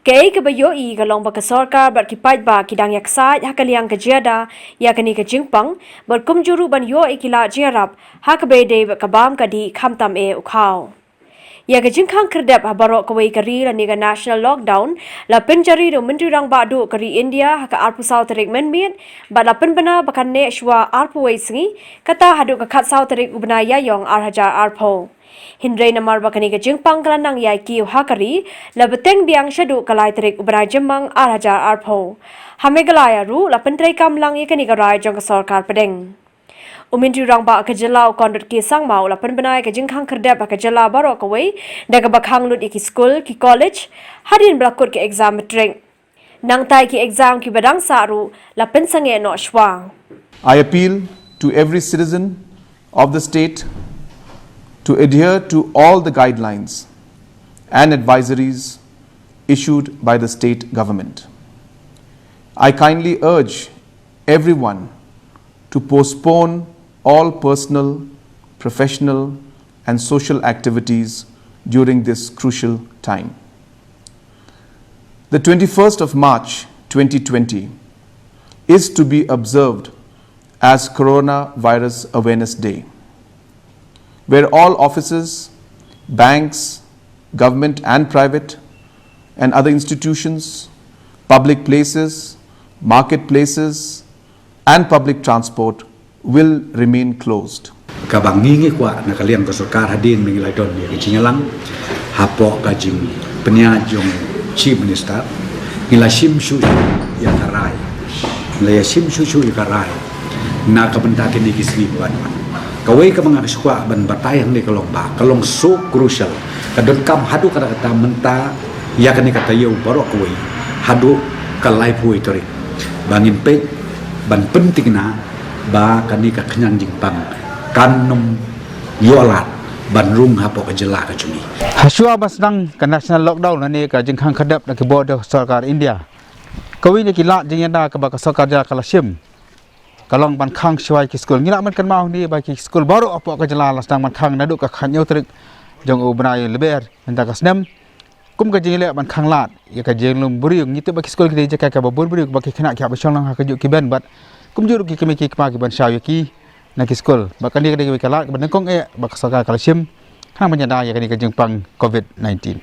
Kay kabayo galong bakasarkar berkipat ba kidang yaksat hakaliang kejada yakni ke Jingkhang berkumjuru ban yo ikila jerap hakabede kabam kadi khamtam ukhau. Ya ke Jingkhang kerdep habarok kawai kari lani ke national lockdown la penjari do menteri rang badu kari India haka arpu sau terik menmit ba la penbena bakan ne shwa arpu waisngi kata hadu ke khat sau terik Bnai La Iaid arhajar arpo. Hindray namar bakani ke Jingkhang kelanang yai ki hakari la beteng biang shadu kalai terik Bnai Jemmang arhajar arpo. Hamegalaya ru la pentrai kamlang yakani ke rai jong ke sarkar pedeng. Umintri rang ba kejala kondot ki sang mau la penbenai ke Jingkhang kerdep ba kejala barok away daga bakhang lut ki school ki college hadin blakut ki exam metrik nang tai ki exam ki badang saru la pensange no shwa. I appeal to every citizen of the state to adhere to all the guidelines and advisories issued by the state government. I kindly urge everyone to postpone all personal, professional and social activities during this crucial time. The 21st of March 2020 is to be observed as Coronavirus Awareness Day, where all offices, banks, government and private and other institutions, public places, marketplaces and public transport will remain closed. Kabang ngingi kwa nakaliang kasarkar hadin mengilai don ya kecinalang hapo kajing penyajong Shi Bnai ngila sim susu ya karai ngila sim susu ya karai na kabentakin ni kisli buat kawai kabang akasukwa ban batayang ni kalong so crucial kadon kam hadu kata menta ya kani kata yau barok kawai hadu kalai pui tori bangin pe ban penting na ba kani ka kenyang Jingkhang kanum yolat banrung hapo kejela ka cumi hasua basnang ka national lockdown ani ka Jingkhang khadap na ke border sarkar India kawi ni kila jingenda ka ba ka sarkar ja kala sim kalong ban khang shwai ki school ngila man kan mau ni ba ki school baru apo kejela lasdang man khang nadu ka khanyo trik jong Bnai leber enta ka snem kum ka jingile ban khang lat ya ka jinglum buri ngitu ba ki school ki ja ka ba buri ba ki khana kya ba shong lang ha ka ju ki ben bat kumjur ki kemi ki kma ki ban shaw ki na ki school bakal ni ka kala ban kong bak sarkar kalsim khang ban yada ya ka ni ka Jingkhang COVID-19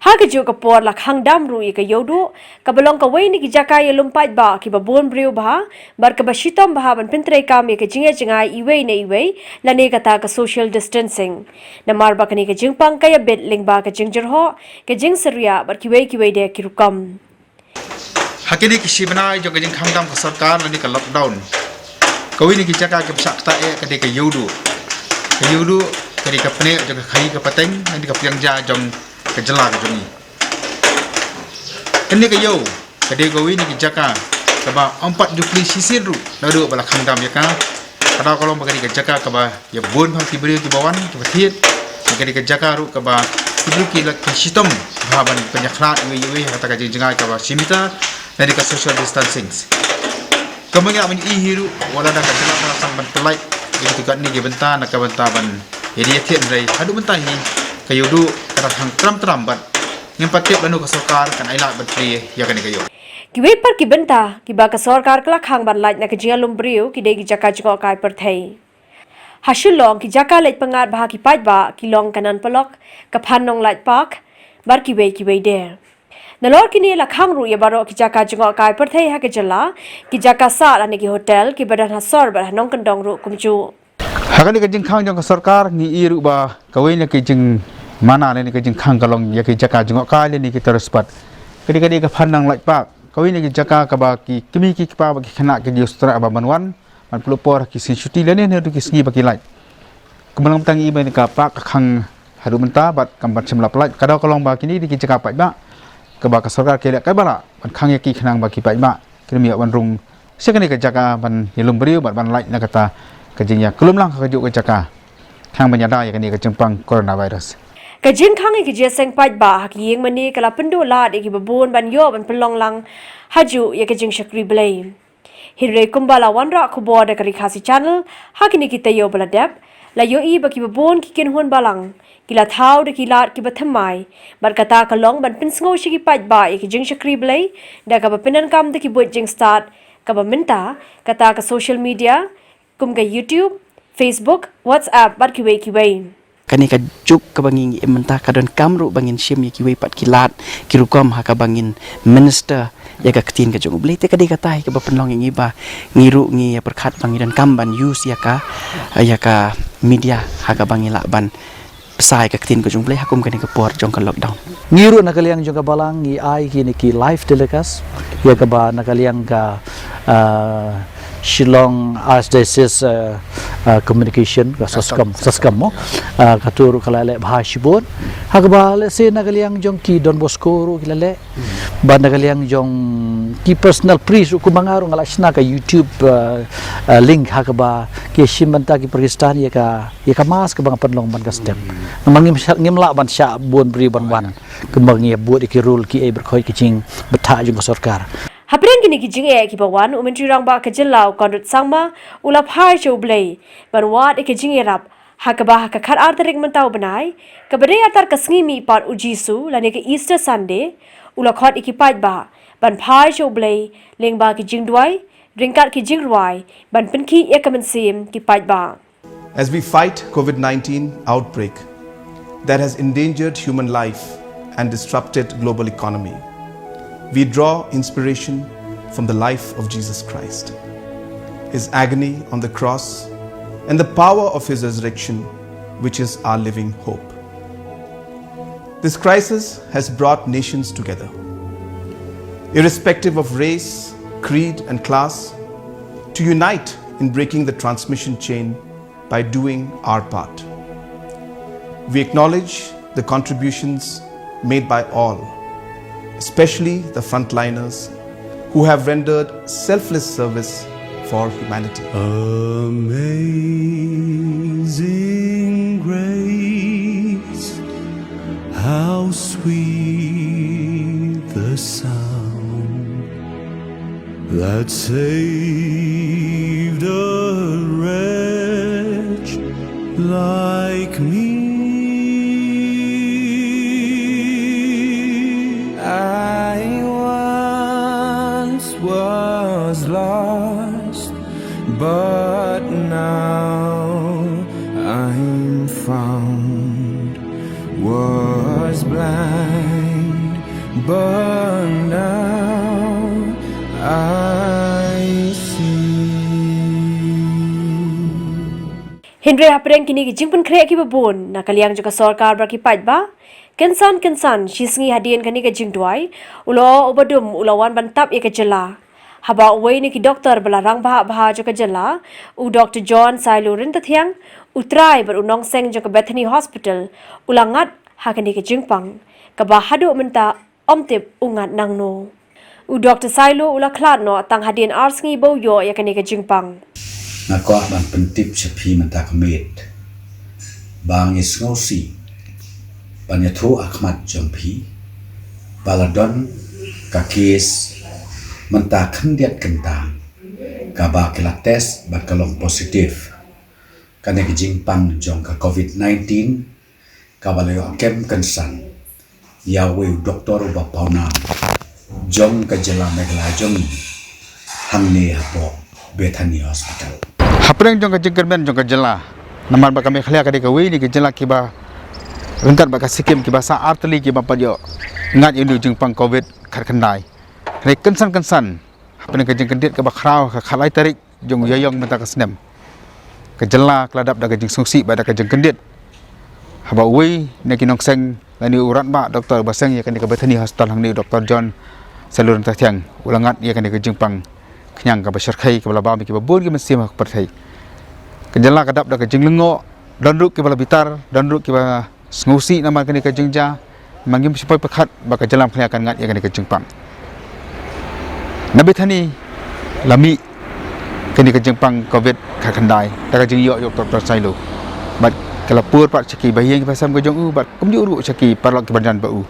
Ha ke ju ka por la khang dam ru ka yodu ka belong ka wei ni ki jaka ye lumpat ba ki ba bon briu ba bar ka ba shitom ba ban pintre kam ye ka jingai iwei ne iwei la ne ka ta ka social distancing namar ba ka ni ka Jingkhang ka ya bet ling ba ka jingjurho ka jingseria bar ki wei de ki rukam. Hakini ki Shi Bnai jo Jingkhang dam ka sarkar lani ka lockdown kawi ni ki jaka ke psak ta ka de ka yudu ka de ka pne jo ka khai ka pateng ni ka piang ja jong ka jela ka joni kini ka yo ka de kawi ni ki jaka ka ba empat jukli sisir ru nadu bala khang dam ya ka kada kolong ba ka jaka ka ba ya bon phang ki beri ki bawan ki bathiet ka de ka jaka ru ka ba ki la ki sitom ba ban penyakhna iwe hata ka jingai ka ba simita dari ka social distancing. Kamanya men hiru wala na ka jela ka sang ban telai gitu kan ni ge benta nak ka benta ban area thiet rai hadu benta hi kayudu ka hang tram ban ngem patep banu ka sarkar kan aila ban tri ya kan kayo Kiwe par ki benta ki ba ka sarkar kala khang ban lait na ka jingalum briu ki de ki jaka jko kai par thai hasulong ki jaka lait pangat ba ki pai ba ki long kanan palok ka phanong lait pak bar ki wei de Nalor kini la khang ru ya baro ki jaka jko kai par thai ha ke jala ki jaka sa ani ki hotel ki badan hasor bar nong kandong ru kumju hakani ka Jingkhang jong ka sarkar ni iru ba kawi ni ki jing mana ni ka Jingkhang kalong ya ki jaka jko ka ni ki terspat kadi ka phanang lait pak kawi ni ki jaka ka ba ki kemi ki pa ba ki khana ki justra ba banwan man pelupor ki sinsuti le ne du ki sngi ba ki lait kemelang tangi ba ni ka pak khang hadu menta bat kambat semlap lait kada kalong ba kini di ki jaka pai ba ka ba ka sarkar ke ka bala ban khang ya ki khanang ba ki pai ba kini ban rung sekani ka jaka ban yelum beriu ban lait na kata ka jingya kelum lang ka ju ka jaka khang ban yada ya kani ka Jingkhang coronavirus ka Jingkhang ki je seng pai ba ki yeng mani kala pendu la de ki babon ban yo ban pelong lang haju ya ka jing shakri blai Hinre kumbala wanra kubor da RiKhasi channel hakini kita yo baladep la yo I baki babon ki kin huan balang kila thau de kilat ki bathamai bar kata kalong ban pin sngo shi ki pat ba ki jing shakri blai da ka pinan kam de ki buat jing start ka ba minta kata ka social media kum ka YouTube Facebook WhatsApp bar ki wei kani ka juk ka bangin mentah ka don kamru bangin shim ya kiwei pat kilat kirukom ha ka bangin minister ya ka ketin ka jong blite ka di ka tai ka ba penlong ngi ba ngiru ngi ya perkhat bangin dan kamban use ya ka media ha ka bangin lakban pesai ka ketin ka jong blai hakum kani ka por jong ka lockdown ngiru nakaliang jong ka balang ngi ai kini ki live telecast ya ka ba nakaliang ka Shillong Archdiocese communication ka saskam mo katur kalale bahashibon hagba le se nagaliang jong ki Don Bosco ru kilale ba nagaliang jong ki personal priest ku mangaru ngala sna ka YouTube link hagba ki shimanta ki Pakistan ya ka mas ka bang panlong man ka step namang ngimla ban sha bon bri ban wan kembang ya buat ki rule ki e berkhoi ki jing betha jong ka sarkar Hapren kini ki jing ki bawan umentri rang ba ka jilau kondut sangma ulap hai show blay ban wat ki jing rap hakaba ka khar artarik mentau benai ka bere atar ka sngi mi par ujisu lane ke Easter Sunday ula khot ki paj ba ban phai show blay leng ba ki jing duai ringkat ki jing ruai ban pinki ekamen sim ki paj ba. As we fight COVID-19 outbreak that has endangered human life and disrupted global economy, we draw inspiration from the life of Jesus Christ, His agony on the cross, and the power of His resurrection, which is our living hope. This crisis has brought nations together, irrespective of race, creed, and class, to unite in breaking the transmission chain by doing our part. We acknowledge the contributions made by all, especially the frontliners who have rendered selfless service for humanity. Amazing grace, how sweet the sound that saved a wretch like me. Was lost, but now I'm found. Was blind, but now I see. Hindre hapren kini ki jingpun kre ki babon nakaliang juga sarkar bar ki paj ba kensan shisngi hadian kani ka jingduai ulo obadum ulawan bantap ya ka jela haba uway ni ki doktor belarang baha jo ka jela u Dr. John Sailu rintathiang utrai ber unong seng jo ka Bethany Hospital ulangat hakani ka jingpang ka ba hadu menta omtip ungat nangno u Dr. Sailu ula klat no tang hadian arsngi bo yo ya kani ka jingpang Nako ban pentip sepi menta kemet bang is ngosi Banyathu Ahmad Jampi Baladon kakis mentah kendiat kentang kaba kila tes berkalong positif kane Jingkhang jong ka COVID-19 kabalayo kem kensan yawe doktor bapauna jong ka jela megla jong hamne hapo Bethany Hospital Hapren jong ka jingkermen jong ka jela namar ba kami khlia ka de ka wi ni ka jela ki ba rengkat ba ka sikim ki ba sa artli ki ba pa yo ngat yu Jingkhang COVID khat khandai Rek kensan hapren ka jingkendit ka ba khrau ka khalai tarik jong yayong menta ka snem ka jela kladap da ka jing sungsi ba da ka jingkendit haba wi ne kinong seng lani urat ba doktor baseng ya kan ka Bethany Hospital hang ni Dr. John Salurun Tathiang ulangat ya kan ka Jingkhang knyang ka ba syarkhai ka bala ba ki ba bun ki mesim ka perthai ka jela kadap da ka jinglengo danduk ki bala bitar danduk ki ba sngausi nama kan ka jingja mangim supaya pakhat ba ka jelam khlia kan ngat ya kan ka Jingkhang na Bethany lami kini ka Jingkhang COVID khandai ta ka jing yo Dr. Sailu bat kalau pur pat ceki bayi yang pasam ke jong u bat kumju ru ceki parlok ke badan ba u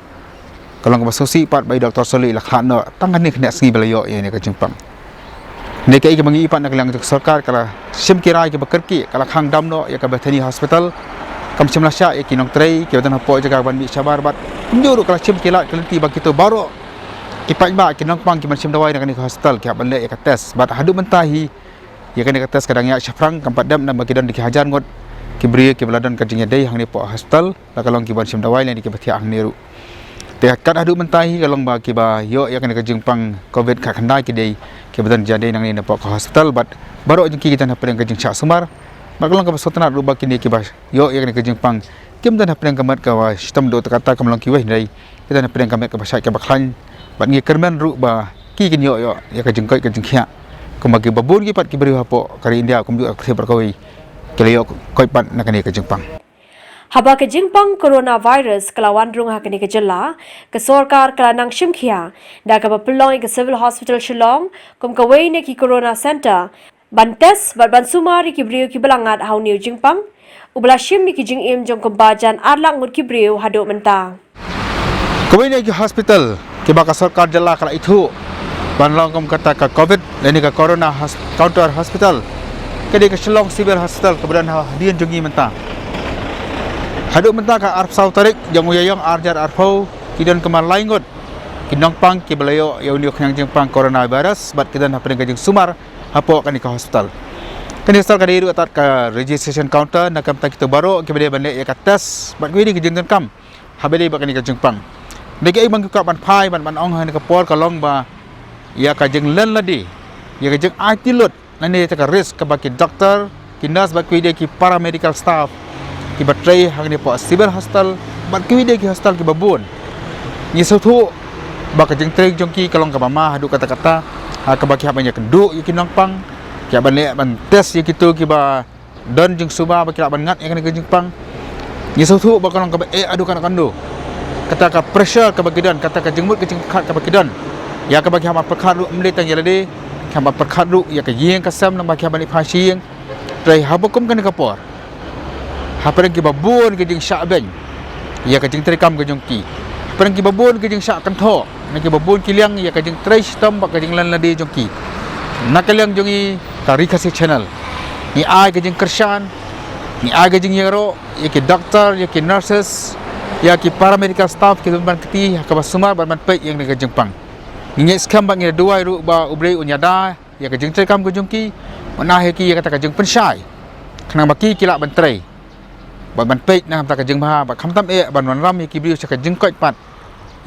kalau ke sosi pat bai Dr. Soli la khan no tangan ni kena sengi belayo ye ni ka Jingkhang Neka ika mangi ipat nak lang untuk sarkar kala sim kirai ke bekerki kala khang dam no ya ka Bethany hospital kam sim lasya ya kinong trei ke tan hapo jaga ban bi sabar bat kumjuru kala sim kilat kelenti bagi tu baru kipat ba kinong pang ki ban sim dawai nak ni hospital ki ban le ya ka test bat hadu mentahi ya kan ka test kadang ya syafrang kampat dam na bagi dan di hajar ngot ki bri ki beladan ka jingnya dei hang ni po hospital la kalong ki ban sim dawai ni ki bathi ang ni ru te kat hadu mentahi kalong ba ki ba yo ya kan ka jingpang covid ka khandai ki dei ke betan jadi nang ni napok hospital bat baru jengki kita nak pedang kejeng syak sumar bakalong ka sotna ru ba kini ki ba yo ya kan kejeng pang kim dan pedang kamat ka wa sistem do kata kamlong ki weh dai kita nak pedang kamat ka basai ka baklan bat ngi kermen ru ba ki kin yo yo ya kejeng kai kejeng khia kumagi babun ki pat ki beri hapo kari India kum ju akse berkoi kele yo koi pat nak ni kejeng pang Haba ke Jingkhang coronavirus kelawan rung hakani ke jela ke sarkar kelanang shimkhia da ka pelong ke civil hospital Shillong kum ka ne ki corona center ban test bat ban sumari ki brio ki belangat hau new Jingkhang ubla shim ki jing im jong kum bajan arlang mut ki brio hado menta kawai ni ki hospital ke ba ka sarkar jela kala itu ban long kum kata ka covid leni ka corona counter hospital ke di ke Shillong civil hospital kemudian hadian jongi menta haduk mentah ka arf sau tarik jang uyayang arjar arfau kidan keman laingot kinong pang ki belayo ya uniuk yang Jingkhang coronavirus bat kidan hapen ka jing sumar hapo kan ka hospital kan hospital ka diru atat ka registration counter nakam ta kita baru ki bade bande ya ka test bat gwi di jing kam habede ba kan ka Jingkhang deke ai bang ka ban phai ban ong han ka por ka long ba ya ka jing len ladi ya ka jing ai tilut nani ta ka risk ka ba ki doctor ki nurse ba gwi di ki paramedical staff ki batrai hang ni po civil hospital bat ki de ki hospital ki babun ni sautu ba ka jeng trek jongki kalong ka mama hadu kata-kata ha ka ba ki habanya kendu ki nong pang ki ban le ban test ki tu ki ba don jeng suba ba ki ban ngat yang ka Jingkhang ni sautu ba kalong ka ba adu kan kandu kata ka pressure ka bagidan kata ka jengmut ka jengkhat ka bagidan ya ka ba ki hama perkhat ru mle tang yalade ka ba perkhat ru ya ka yeng ka sam nang ba ki ban ni phasing trai habukum kan ka por hapen ki babun ke jing syak ben ya ke jing terikam ke jongki hapen ki babun ke jing syak kantho nak ki babun ki liang ya ke jing trai sistem ba ke jing lan ladi jongki nak liang jongi ka RiKhasi channel ni ai ke jing kersan ni ai ke jing yero ya ki doktor ya ki nurses ya ki paramedical staff ki ban keti ka basumar ban pe yang ke Jingkhang ni skam ba ngi duai ru ba ubrei unyada ya ke jing terikam ke jongki mana he ki ya kata ka jing pensai kena baki kilak ban trai ban pek na ta ka jing ba ba kham tam ban wan ram ki biu ka jing koi pat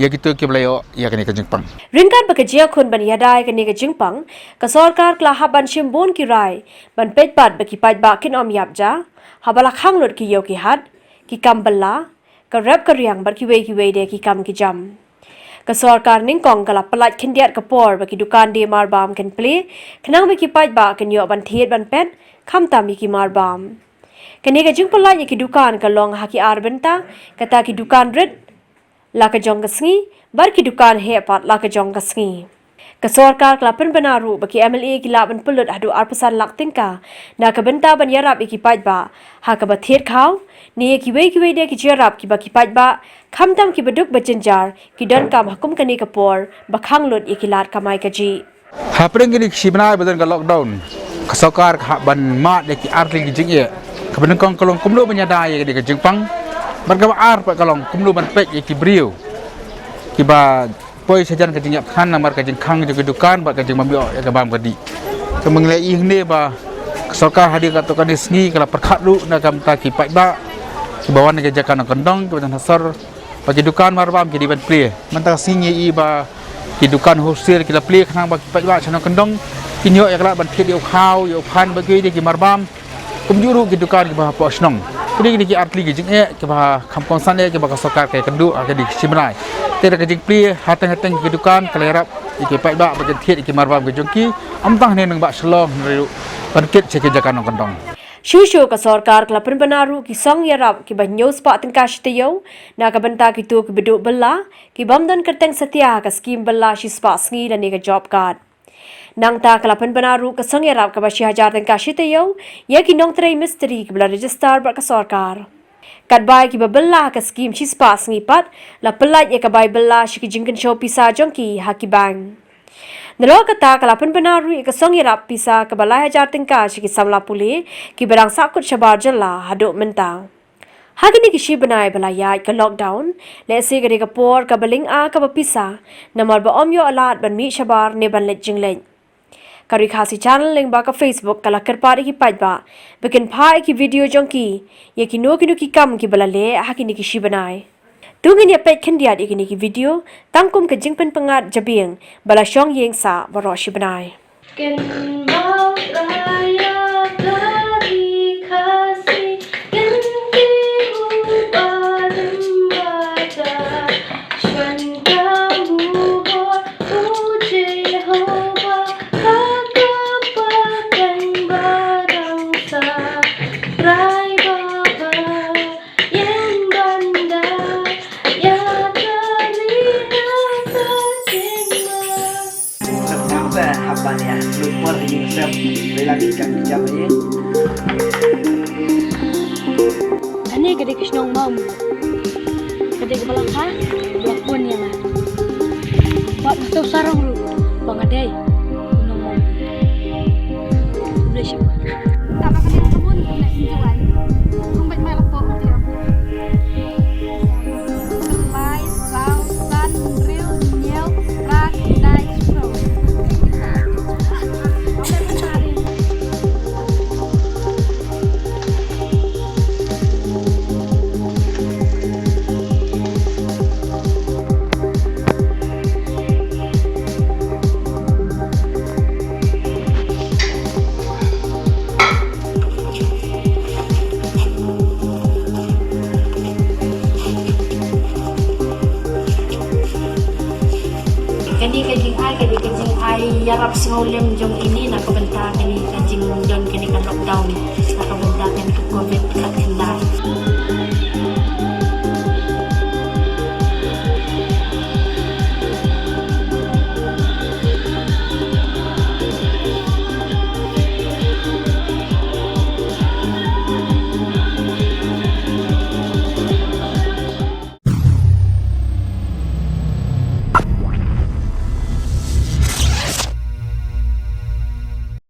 ya gitu ki blayo ya kani ka Jingkhang ringkan bakajia khun ban yadai kani ka Jingkhang ka sarkar kla haban shimbon ki rai ban pet pat baki pat ba kin om yapja habala khang lot ki yo ki hat ki kambala ka rap ka riang bar ki we de ki kam ki jam ka sarkar ning kong kala palat khindiat ka por baki dukan de mar bam kan play khnang baki pat ba kan yo ban thiet ban pet kham tam ki mar bam kani ka Jingkhang ki dukan ka long haki arbenta kata ki dukan red la ka jong kasngi bar ki dukan he pat la ka jong kasngi ka sarkar klapen banaru baki MLA ki laban pulut adu arpasan lak tingka na ka benta ban yarap ki pat ba ha ka bathet khaw ni ki we de ki jarap ki baki pat ba khamtam ki baduk bajenjar ki dan kam hukum kani ka por bakhang lot ikilat kamai ka ji hapen ki Shi Bnai badan ka lockdown ka sarkar ka ban ma de ki arling ki jing ye kebenar kong kalong kumlu menyadai di Jingkhang bergabung ar pak kalong kumlu ban pek ki brio ki ba poi sajan ka jingyap khan namar ka Jingkhang juga dukan ba ka jing mambio ya ka bam kadi kemenglai ihne ba sarkar hadir ka tokan isngi kala perkhat lu na kam ta ki pai ba ki bawan ke jakan kondong ki ban hasar bagi dukan mar bam ki di ban play mantang singi i ba ki dukan wholesale ki la play khang ba ki pai ba chana kondong ki nyo ya kala ban phit yo khaw yo phan ba ki di ki mar bam kumjuru ki dukan ki bah po snong kini ki atli ki jing ki bah kham konsan ki bah sarkar ke kendu ke di Shi Bnai te ka jing pli hatang ki dukan kelerap ki pai ba ba thiet ki marbam ki jongki amtah ne nang ba slong riu pankit che ki jakan kondong Shushu ka sarkar klapen banaru ki song yarap ki ba news pa tingka shtiyo na ka benta ki tu ki bedu bella ki bamdan kerteng setia ka skim bella shi spa sngi dan ni ka job card nang ta kalapan banaru ka song yarap ka ba 6000 tengka shitiyo ya ki nong tray mystery ki bla register bar ka sarkar kadbai ki ba bella ka skim shi spa sngi pat la pelat ya ka bai bella shi ki jingkan show pisa jongki haki bang Nelo kata kalapan penaru ikasong irap pisa kebalai hajar tingkah siki samla puli ki barang sakut syabar jela haduk mentang. Hagini ki Shi Bnai La Iaid ke lockdown, lesi gede kapor ke baling a ke bapisa, namar ba om yo alat ban mi syabar ne ban let jingleng. Ka RiKhasi channel link ba ke Facebook kala kerpar iki pajba, bikin pa iki video jongki, ye ki no ki kam ki balale hagini ki Shi Bnai. Tungin ya pet kendiat iki ki video, tangkum ke jingpen pengat jabing, bala syong yeng sa baro Shi Bnai. Ani gede kisnong mom. Gede kebalang ha? Belak pun ya lah. Pak masuk sarang lu. Bang adai. Nong mom. Boleh siapa? Tak makan di kebun nak sinjuan. Kumpet mai lapor dia. Sampai sausan drill nyel rak dai pro. Kani kajing ai yarap singolem jong ini nak kebentar kani kajing don kani kan lockdown